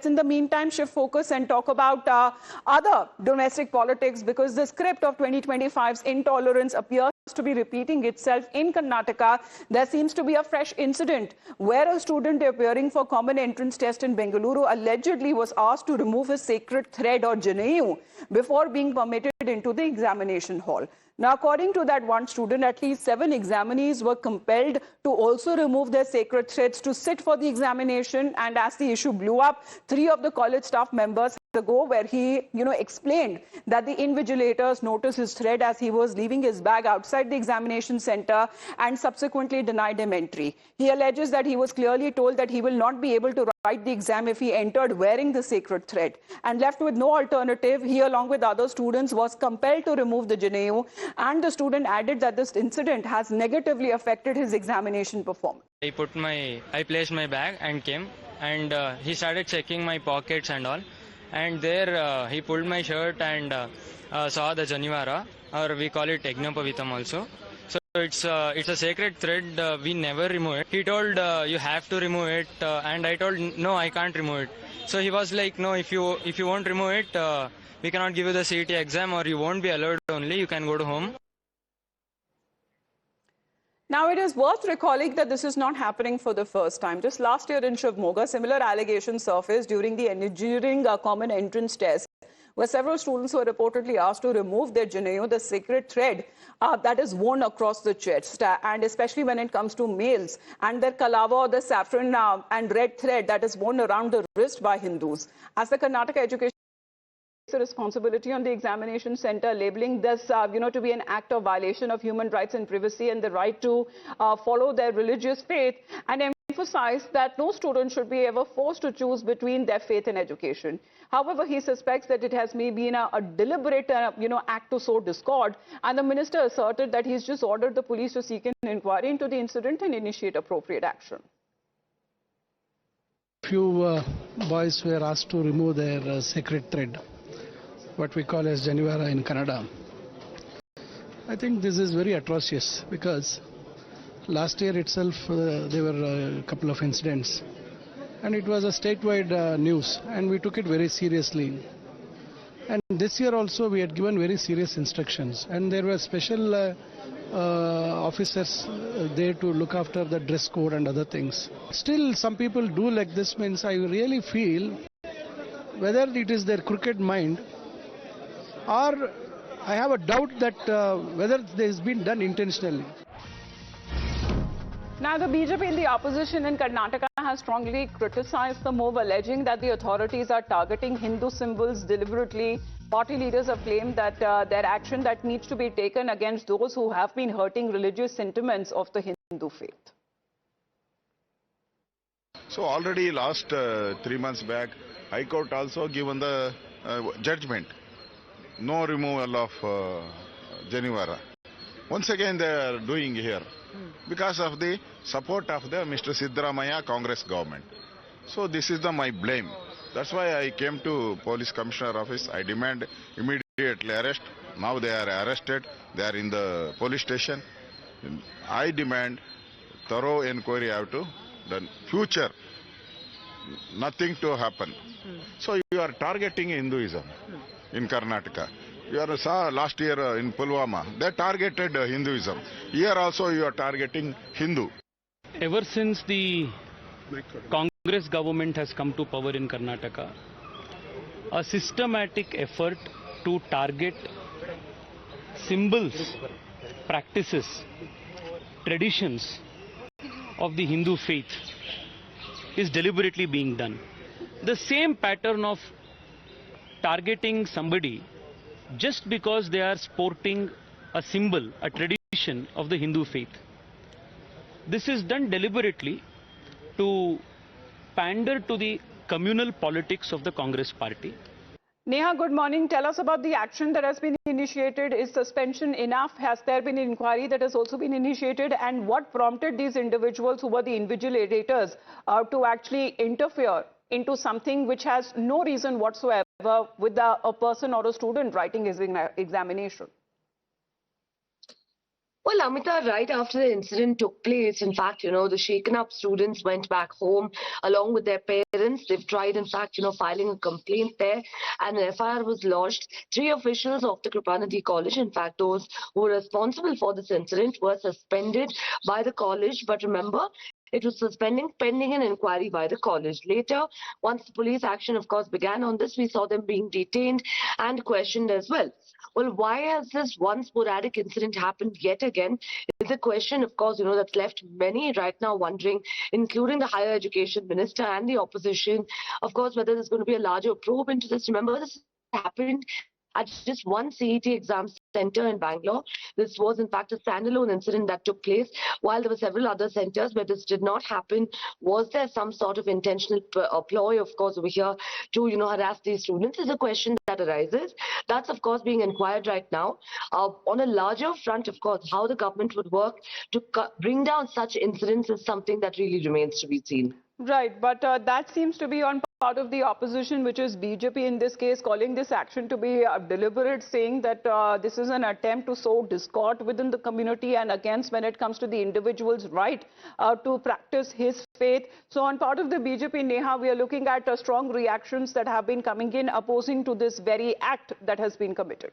let's in the meantime shift focus and talk about other domestic politics, because the script of 2025's intolerance appears to be repeating itself in Karnataka. There seems to be a fresh incident where a student appearing for common entrance test in Bengaluru allegedly was asked to remove his sacred thread or Janeu before being permitted into the examination hall. Now, according to that one student, at least 7 examinees were compelled to also remove their sacred threads to sit for the examination. And as the issue blew up, 3 of the college staff members had to go, where he, explained that the invigilators noticed his thread as he was leaving his bag outside the examination center and subsequently denied him entry. He alleges that he was clearly told that he will not be able to write the exam if he entered wearing the sacred thread. And left with no alternative, he, along with other students, was compelled to remove the Janeu. And the student added that this incident has negatively affected his examination performance. I placed my bag and came, and he started checking my pockets and all. And there he pulled my shirt and saw the Janivara, or we call it Egnapavitam also. So it's a sacred thread, we never remove it. He told you have to remove it, and I told no, I can't remove it. So he was like, no, if you won't remove it, we cannot give you the CET exam, or you won't be allowed only, you can go to home. Now, it is worth recalling that this is not happening for the first time. Just last year in Shivmoga, similar allegations surfaced during the engineering common entrance test, where several students were reportedly asked to remove their Janeu, the sacred thread that is worn across the chest, and especially when it comes to males, and their Kalawa, or the saffron and red thread that is worn around the wrist by Hindus. As the Karnataka Education the responsibility on the examination center, labeling this, to be an act of violation of human rights and privacy and the right to follow their religious faith, and emphasized that no student should be ever forced to choose between their faith and education. However, he suspects that it has maybe been a deliberate, act to sow discord, and the minister asserted that he's just ordered the police to seek an inquiry into the incident and initiate appropriate action. Few boys were asked to remove their sacred thread, what we call as Janivara in Kannada. I think this is very atrocious, because last year itself there were a couple of incidents, and it was a statewide news, and we took it very seriously. And this year also we had given very serious instructions, and there were special officers there to look after the dress code and other things. Still some people do like this, means I really feel whether it is their crooked mind, or I have a doubt that whether this has been done intentionally. Now, the BJP in the opposition in Karnataka has strongly criticized the move, alleging that the authorities are targeting Hindu symbols deliberately. Party leaders have claimed that their action that needs to be taken against those who have been hurting religious sentiments of the Hindu faith. So already last 3 months back, High Court also given the judgment. No removal of Janivara. Once again they are doing here because of the support of the Mr. Siddaramaiah Congress government. So this is my blame. That's why I came to Police Commissioner office. I demand immediately arrest. Now they are arrested. They are in the police station. I demand thorough inquiry have to done. Future, nothing to happen. So you are targeting Hinduism in Karnataka. You saw last year in Pulwama, they targeted Hinduism. Here also you are targeting Hindu. Ever since the Congress government has come to power in Karnataka, a systematic effort to target symbols, practices, traditions of the Hindu faith is deliberately being done. The same pattern of targeting somebody just because they are sporting a symbol, a tradition of the Hindu faith. This is done deliberately to pander to the communal politics of the Congress party. Neha, good morning. Tell us about the action that has been initiated. Is suspension enough? Has there been an inquiry that has also been initiated? And what prompted these individuals who were the invigilators to actually interfere into something which has no reason whatsoever with a person or a student writing his examination? Well, Amita, right after the incident took place, in fact, the shaken up students went back home along with their parents. They've tried, in fact, filing a complaint there, and an FIR was lodged. 3 officials of the Kripanadi College, in fact, those who were responsible for this incident, were suspended by the college. But remember, it was suspending pending an inquiry by the college. Later, once the police action, of course, began on this, we saw them being detained and questioned as well. Well, why has this one sporadic incident happened yet again? It's a question, of course, that's left many right now wondering, including the higher education minister and the opposition, of course, whether there's going to be a larger probe into this. Remember, this happened at just one CET exam center in Bangalore. This was, in fact, a standalone incident that took place, while there were several other centers where this did not happen. Was there some sort of intentional ploy, of course, over here to, harass these students? Is a question that arises. That's, of course, being inquired right now. On a larger front, of course, how the government would work to bring down such incidents is something that really remains to be seen. Right, but that seems to be on part of the opposition, which is BJP in this case, calling this action to be deliberate, saying that this is an attempt to sow discord within the community and against when it comes to the individual's right to practice his faith. So on part of the BJP, Neha, we are looking at strong reactions that have been coming in opposing to this very act that has been committed.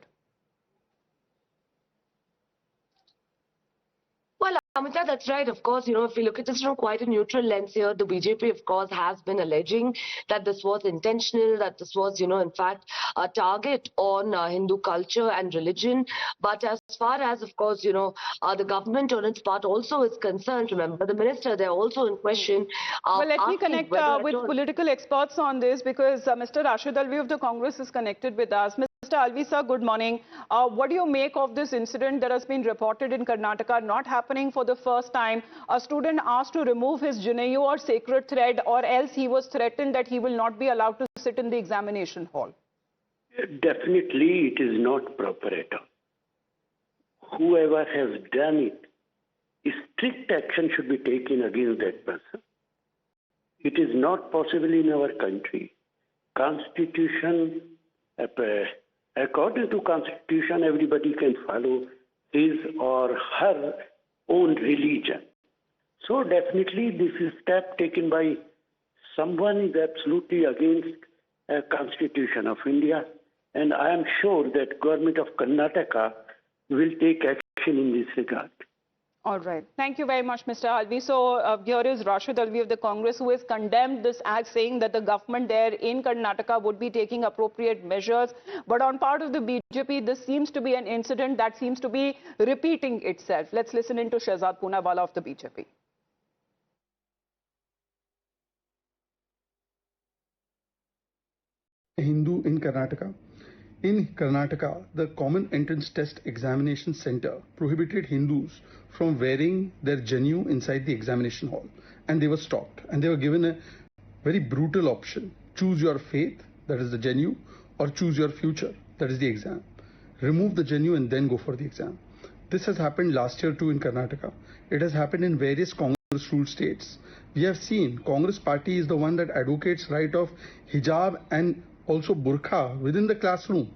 Well, Amita, that's right. Of course, if we look at this from quite a neutral lens here, the BJP, of course, has been alleging that this was intentional, that this was, in fact, a target on Hindu culture and religion. But as far as, of course, the government on its part also is concerned, remember, the minister, they're also in question. Well, let me connect with political experts on this, because Mr. Rashid Alvi of the Congress is connected with us. Mr. Alvi, sir, good morning. What do you make of this incident that has been reported in Karnataka, not happening for the first time? A student asked to remove his Janeu or sacred thread, or else he was threatened that he will not be allowed to sit in the examination hall. Definitely, it is not proper at all. Whoever has done it, strict action should be taken against that person. It is not possible in our country. Constitution, according to Constitution, everybody can follow his or her own religion. So definitely this is step taken by someone is absolutely against Constitution of India. And I am sure that government of Karnataka will take action in this regard. All right. Thank you very much, Mr. Alvi. So here is Rashid Alvi of the Congress, who has condemned this act, saying that the government there in Karnataka would be taking appropriate measures. But on part of the BJP, this seems to be an incident that seems to be repeating itself. Let's listen into Shehzad Poonawala of the BJP. Hindu in Karnataka. In Karnataka, the Common Entrance Test Examination Center prohibited Hindus from wearing their Janeu inside the examination hall, and they were stopped, and they were given a very brutal option: choose your faith, that is the Janeu, or choose your future, that is the exam. Remove the Janeu and then go for the exam. This has happened last year too in Karnataka. It has happened in various Congress-ruled states. We have seen Congress party is the one that advocates right of hijab and also burqa within the classroom.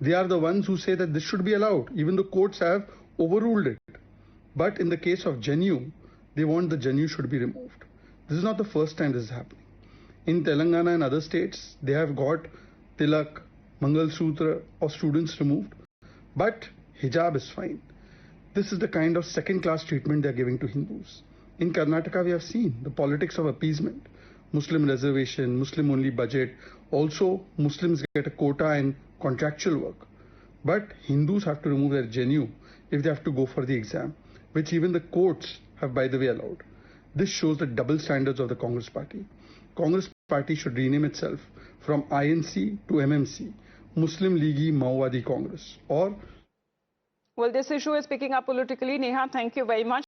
They are the ones who say that this should be allowed. Even the courts have overruled it. But in the case of Janeu, they want the Janeu should be removed. This is not the first time this is happening. In Telangana and other states, they have got tilak, Mangal Sutra of students removed. But hijab is fine. This is the kind of second-class treatment they are giving to Hindus. In Karnataka, we have seen the politics of appeasement. Muslim reservation, Muslim-only budget. Also, Muslims get a quota in contractual work. But Hindus have to remove their Janeu if they have to go for the exam, which even the courts have, by the way, allowed. This shows the double standards of the Congress party. Congress party should rename itself from INC to MMC, Muslim League Maowadi Congress, or... Well, this issue is picking up politically. Neha, thank you very much.